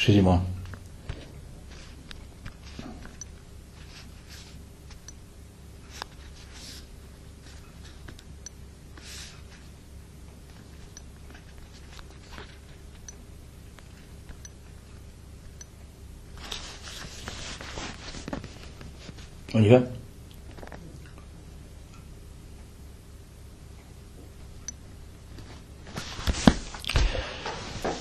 Excusez-moi. On y va?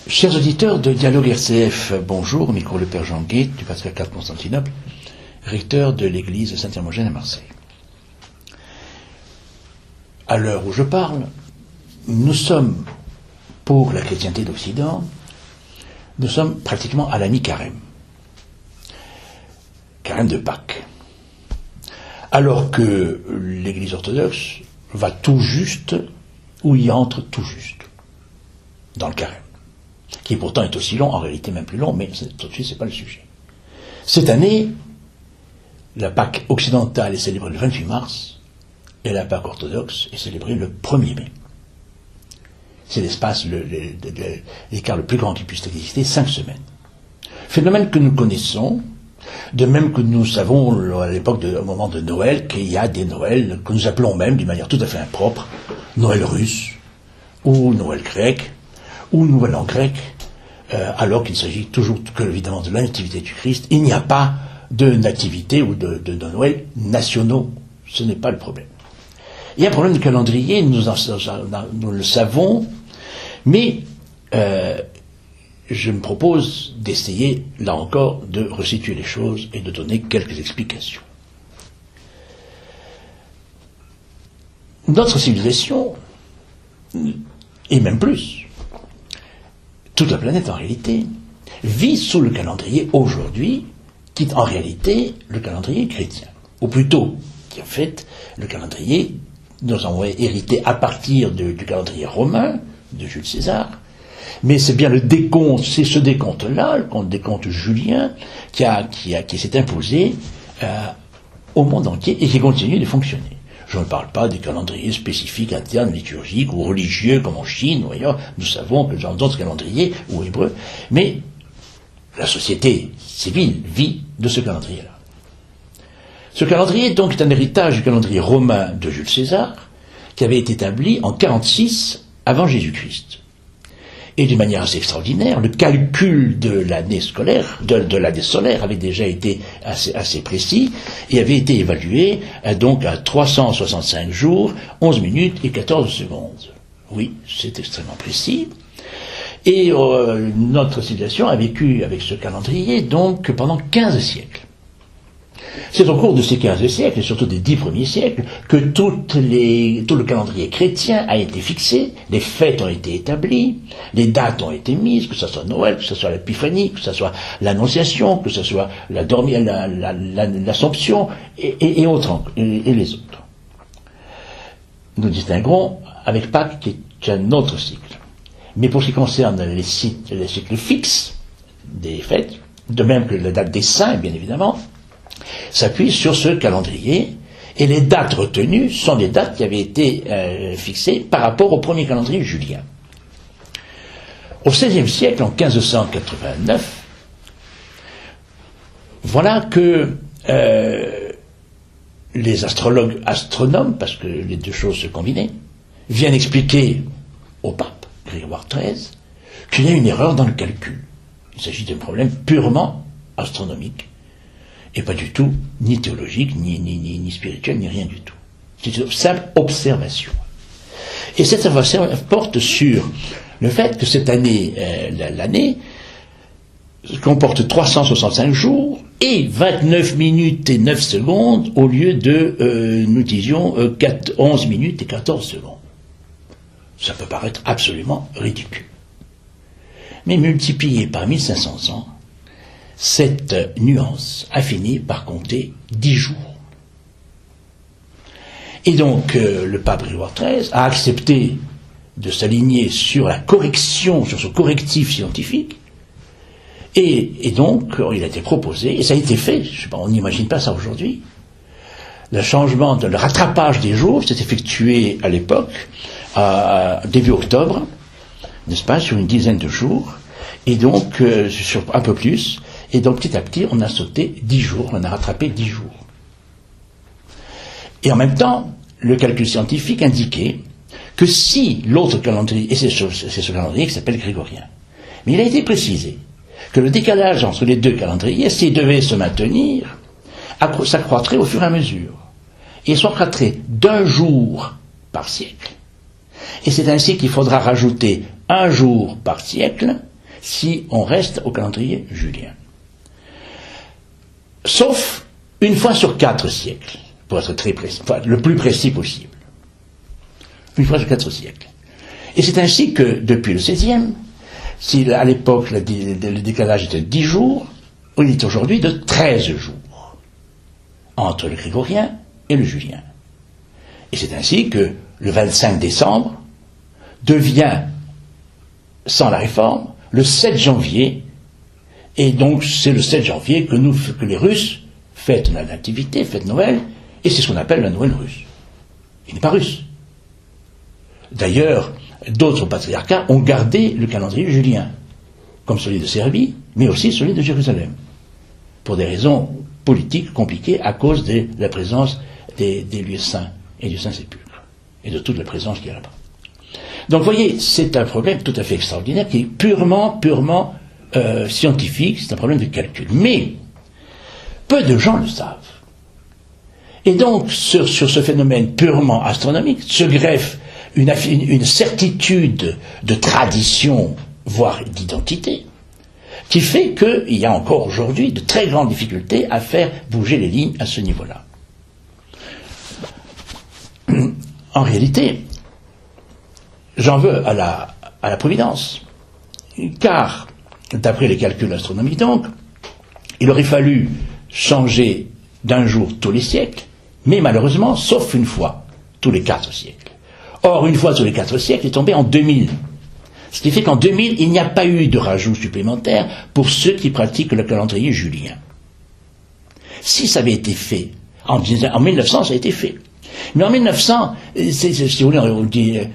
Chers auditeurs de Dialogue RCF, bonjour, au micro le Père Jean Guet du patriarcat de Constantinople, recteur de l'église Saint-Hermogène à Marseille. À l'heure où je parle, nous sommes, pour la chrétienté d'Occident, nous sommes pratiquement à la mi-carême. Carême de Pâques. Alors que l'église orthodoxe va tout juste, ou y entre tout juste, dans le carême, qui pourtant est aussi long, en réalité même plus long, mais tout de suite c'est pas le sujet. Cette année, la Pâque occidentale est célébrée le 28 mars, et la Pâque orthodoxe est célébrée le 1er mai. C'est l'espace, l'écart le plus grand qui puisse exister, 5 semaines. Phénomène que nous connaissons, de même que nous savons à l'époque, au moment de Noël, qu'il y a des Noëls que nous appelons même d'une manière tout à fait impropre, Noël russe, ou Noël grec, ou Nouvel An grec, alors qu'il s'agit toujours que, évidemment, de la nativité du Christ. Il n'y a pas de nativité ou de Noël nationaux. Ce n'est pas le problème. Il y a un problème de calendrier, nous le savons, mais je me propose d'essayer, là encore, de resituer les choses et de donner quelques explications. Notre civilisation, et même plus, toute la planète en réalité, vit sous le calendrier aujourd'hui, qui est en réalité le calendrier chrétien. Ou plutôt, qui en fait, le calendrier, nous avons hérité à partir du calendrier romain, de Jules César, mais c'est bien le décompte, c'est ce décompte-là, le décompte julien, qui s'est imposé au monde entier et qui continue de fonctionner. Je ne parle pas des calendriers spécifiques internes, liturgiques ou religieux comme en Chine ou ailleurs. Nous savons que dans d'autres calendriers ou hébreux, mais la société civile vit de ce calendrier-là. Ce calendrier donc est un héritage du calendrier romain de Jules César, qui avait été établi en 46 avant Jésus-Christ. Et d'une manière assez extraordinaire, le calcul de l'année scolaire, de l'année solaire avait déjà été assez précis et avait été évalué donc à 365 jours, 11 minutes et 14 secondes. Oui, c'est extrêmement précis. Et notre civilisation a vécu avec ce calendrier donc pendant 15 siècles. C'est au cours de ces 15 siècles, et surtout des 10 premiers siècles, que tout le calendrier chrétien a été fixé, les fêtes ont été établies, les dates ont été mises, que ce soit Noël, que ce soit l'Épiphanie, que ce soit l'Annonciation, que ce soit l'Assomption, et autres, et les autres. Nous distinguerons avec Pâques, qui est un autre cycle. Mais pour ce qui concerne les cycles fixes des fêtes, de même que la date des saints, bien évidemment, s'appuie sur ce calendrier, et les dates retenues sont des dates qui avaient été fixées par rapport au premier calendrier julien. Au XVIe siècle, en 1589, voilà que les astronomes, parce que les deux choses se combinaient, viennent expliquer au pape Grégoire XIII qu'il y a une erreur dans le calcul. Il s'agit d'un problème purement astronomique, et pas du tout ni théologique, ni spirituel, ni rien du tout. C'est une simple observation. Et cette observation porte sur le fait que cette année, l'année, comporte 365 jours et 29 minutes et 9 secondes au lieu de, nous disions, 11 minutes et 14 secondes. Ça peut paraître absolument ridicule. Mais multiplié par 1500 ans, cette nuance a fini par compter 10 jours. Et donc, le pape Grégoire XIII a accepté de s'aligner sur la correction, sur ce correctif scientifique, et donc, il a été proposé, et ça a été fait, je sais pas, on n'imagine pas ça aujourd'hui, le changement, le rattrapage des jours s'est effectué à l'époque, début octobre, n'est-ce pas, sur une dizaine de jours, Et donc, sur un peu plus, et donc petit à petit, on a sauté 10 jours, on a rattrapé 10 jours. Et en même temps, le calcul scientifique indiquait que si l'autre calendrier, et c'est ce calendrier qui s'appelle grégorien, mais il a été précisé que le décalage entre les deux calendriers, s'il devait se maintenir, s'accroîtrait au fur et à mesure. Et s'accroîtrait d'un jour par siècle. Et c'est ainsi qu'il faudra rajouter un jour par siècle si on reste au calendrier julien. Sauf une fois sur 4 siècles, pour être très précis, enfin, le plus précis possible. Une fois sur 4 siècles. Et c'est ainsi que, depuis le XVIe, si à l'époque le décalage était de 10 jours, il est aujourd'hui de 13 jours, entre le grégorien et le julien. Et c'est ainsi que le 25 décembre devient, sans la réforme, le 7 janvier, et donc c'est le 7 janvier que les Russes fêtent la nativité, fêtent Noël, et c'est ce qu'on appelle la Noël russe. Il n'est pas russe. D'ailleurs, d'autres patriarcats ont gardé le calendrier julien, comme celui de Serbie, mais aussi celui de Jérusalem, pour des raisons politiques compliquées à cause de la présence des lieux saints et du Saint-Sépulcre, et de toute la présence qu'il y a là-bas. Donc vous voyez, c'est un problème tout à fait extraordinaire qui est purement scientifique, c'est un problème de calcul. Mais peu de gens le savent. Et donc sur ce phénomène purement astronomique se greffe une certitude de tradition, voire d'identité, qui fait qu'il y a encore aujourd'hui de très grandes difficultés à faire bouger les lignes à ce niveau-là. En réalité, j'en veux à la Providence, car, d'après les calculs astronomiques donc, il aurait fallu changer d'un jour tous les siècles, mais malheureusement, sauf une fois, tous les 4 siècles. Or, une fois tous les 4 siècles est tombé en 2000. Ce qui fait qu'en 2000, il n'y a pas eu de rajout supplémentaire pour ceux qui pratiquent le calendrier julien. Si ça avait été fait, en 1900, ça a été fait. Mais en 1900, si vous voulez,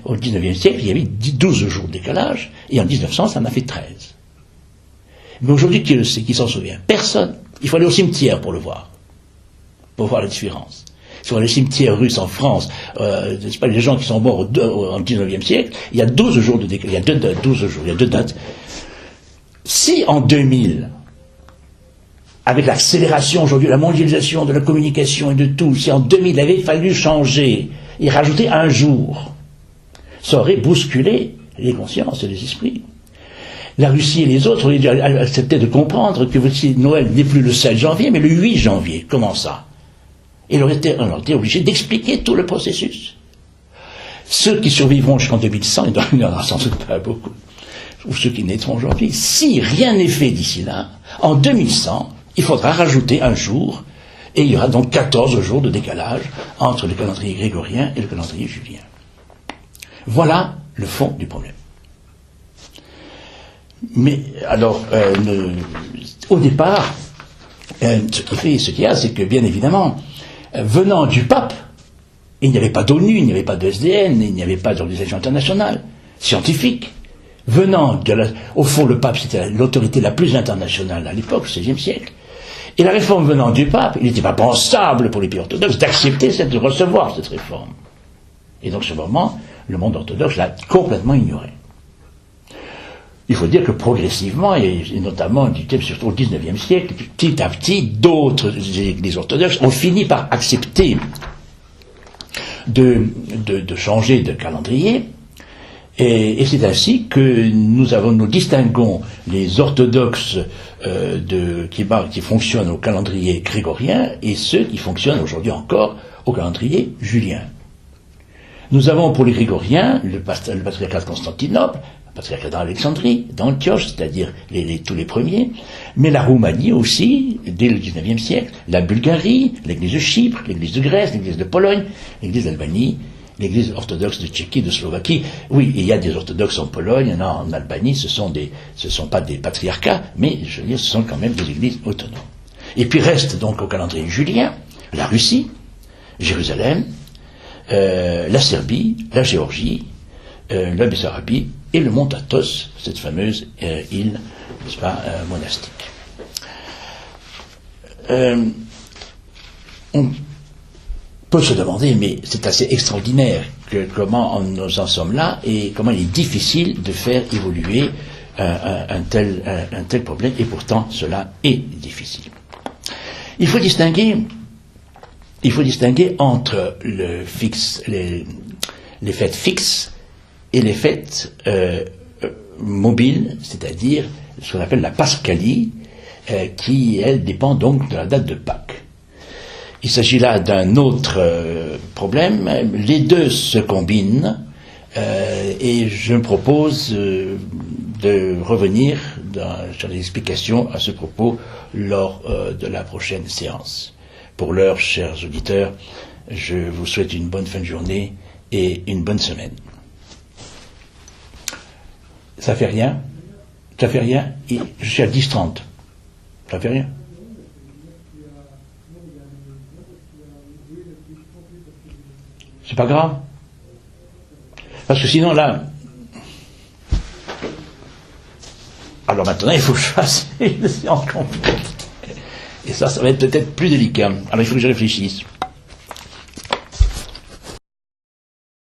au 19e siècle, il y avait 12 jours de décalage, et en 1900, ça en a fait 13. Mais aujourd'hui, qui le sait, qui s'en souvient? Personne. Il faut aller au cimetière pour le voir, pour voir la différence. Sur les cimetières russes en France, c'est pas les gens qui sont morts au 19e siècle, il y a 12 jours de décalage, il y a 12 jours, il y a 2 dates. Si en 2000, avec l'accélération aujourd'hui, la mondialisation de la communication et de tout, si en 2000 il avait fallu changer et rajouter un jour, ça aurait bousculé les consciences et les esprits. La Russie et les autres auraient dû accepter de comprendre que Noël n'est plus le 7 janvier, mais le 8 janvier. Comment ça? Et on aurait été obligé d'expliquer tout le processus. Ceux qui survivront jusqu'en 2100, il n'y en aura sans doute pas beaucoup, ou ceux qui naîtront aujourd'hui, si rien n'est fait d'ici là, en 2100, il faudra rajouter un jour, et il y aura donc 14 jours de décalage entre le calendrier grégorien et le calendrier julien. Voilà le fond du problème. Mais alors, au départ, ce qu'il y a, c'est que bien évidemment, venant du pape, il n'y avait pas d'ONU, il n'y avait pas de SDN, il n'y avait pas d'organisation internationale, scientifique. Venant au fond, le pape, c'était l'autorité la plus internationale à l'époque, au XVIe siècle. Et la réforme venant du pape, il n'était pas pensable pour les pays orthodoxes d'accepter de recevoir cette réforme. Et donc, à ce moment, le monde orthodoxe l'a complètement ignoré. Il faut dire que progressivement, et notamment surtout au XIXe siècle, petit à petit, d'autres églises orthodoxes ont fini par accepter de changer de calendrier, et c'est ainsi que nous distinguons les orthodoxes qui fonctionnent au calendrier grégorien et ceux qui fonctionnent aujourd'hui encore au calendrier julien. Nous avons pour les grégoriens le patriarcat de Constantinople, le patriarcat d'Alexandrie, d'Antioche, c'est-à-dire tous les premiers, mais la Roumanie aussi, dès le XIXe siècle, la Bulgarie, l'église de Chypre, l'église de Grèce, l'église de Pologne, l'église d'Albanie, l'église orthodoxe de Tchéquie, de Slovaquie. Oui, il y a des orthodoxes en Pologne, en Albanie, ce sont pas des patriarcats, mais je veux dire, ce sont quand même des églises autonomes. Et puis reste donc au calendrier julien, la Russie, Jérusalem, la Serbie, la Géorgie, la Bessarabie et le mont Athos, cette fameuse île, n'est-ce pas, monastique. On peut se demander, mais c'est assez extraordinaire, comment nous en sommes là et comment il est difficile de faire évoluer un tel problème, et pourtant cela est difficile. Il faut distinguer entre les fêtes fixes et les fêtes mobiles, c'est-à-dire ce qu'on appelle la Pascalie, qui, elle, dépend donc de la date de Pâques. Il s'agit là d'un autre problème. Les deux se combinent et je me propose de revenir sur les explications à ce propos lors de la prochaine séance. Pour l'heure, chers auditeurs, je vous souhaite une bonne fin de journée et une bonne semaine. Ça fait rien? Ça fait rien? Je suis à 10h30. Ça fait rien? C'est pas grave. Parce que sinon, là... Alors maintenant, il faut que je fasse une séance complète. Et ça va être peut-être plus délicat. Alors il faut que je réfléchisse.